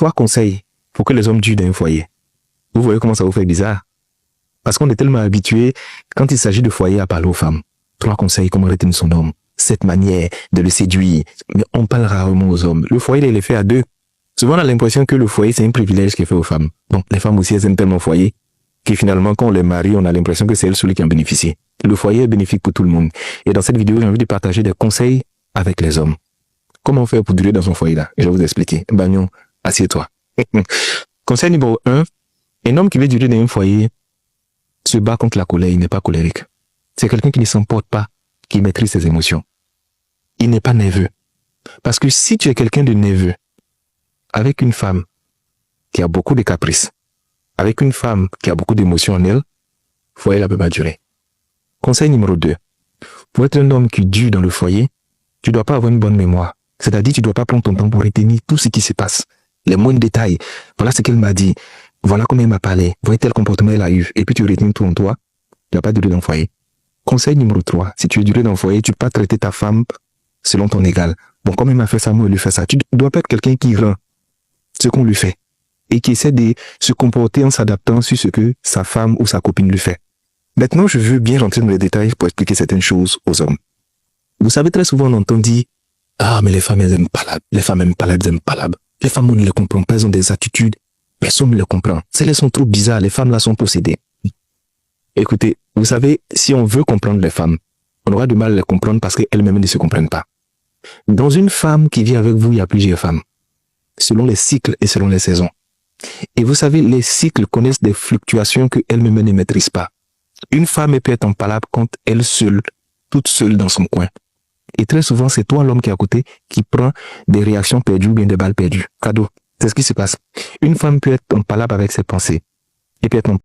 3 conseils pour que les hommes durent dans un foyer. Vous voyez comment ça vous fait bizarre? Parce qu'on est tellement habitué, quand il s'agit de foyer, à parler aux femmes. 3 conseils, comment retenir son homme. Cette manière de le séduire. Mais on parle rarement aux hommes. Le foyer, il est fait à 2. Souvent, on a l'impression que le foyer, c'est un privilège qui est fait aux femmes. Bon, les femmes aussi, elles aiment tellement le foyer, que finalement, quand on les marie, on a l'impression que c'est elles celui qui en bénéficie. Le foyer est bénéfique pour tout le monde. Et dans cette vidéo, j'ai envie de partager des conseils avec les hommes. Comment faire pour durer dans son foyer là? Je vais vous expliquer. Bagnon, assieds-toi. Conseil numéro 1. Un homme qui veut durer dans un foyer se bat contre la colère, il n'est pas colérique. C'est quelqu'un qui ne s'emporte pas, qui maîtrise ses émotions. Il n'est pas nerveux. Parce que si tu es quelqu'un de nerveux, avec une femme qui a beaucoup de caprices, avec une femme qui a beaucoup d'émotions en elle, le foyer ne peut pas durer. Conseil numéro 2. Pour être un homme qui dure dans le foyer, tu ne dois pas avoir une bonne mémoire. C'est-à-dire, tu ne dois pas prendre ton temps pour retenir tout ce qui se passe. Les moindres détails. Voilà ce qu'elle m'a dit. Voilà comment elle m'a parlé. Voilà tel comportement elle a eu. Et puis tu retiens tout en toi. Tu ne vas pas durer dans le foyer. Conseil numéro 3. Si tu es duré dans le foyer, tu ne peux pas traiter ta femme selon ton égal. Bon, comme elle m'a fait ça, moi, elle lui fait ça. Tu ne dois pas être quelqu'un qui rend ce qu'on lui fait. Et qui essaie de se comporter en s'adaptant sur ce que sa femme ou sa copine lui fait. Maintenant, je veux bien rentrer dans les détails pour expliquer certaines choses aux hommes. Vous savez, très souvent, on entend dire « Ah, mais les femmes, elles aiment pas l'âme. Les femmes aiment pas l'âme, elles aiment pas l'âme. Les femmes, on ne les comprend pas, elles ont des attitudes. Personne ne les comprend. Celles sont trop bizarres. Les femmes, là, sont possédées. » Écoutez, vous savez, si on veut comprendre les femmes, on aura du mal à les comprendre parce qu'elles-mêmes ne se comprennent pas. Dans une femme qui vit avec vous, il y a plusieurs femmes, selon les cycles et selon les saisons. Et vous savez, les cycles connaissent des fluctuations qu'elles-mêmes ne maîtrisent pas. Une femme peut être en palabre quand elle seule, toute seule dans son coin. Et très souvent, c'est toi, l'homme qui est à côté, qui prend des réactions perdues ou bien des balles perdues. Cadeau. C'est ce qui se passe. Une femme peut être en palabre avec ses pensées. Et peut être en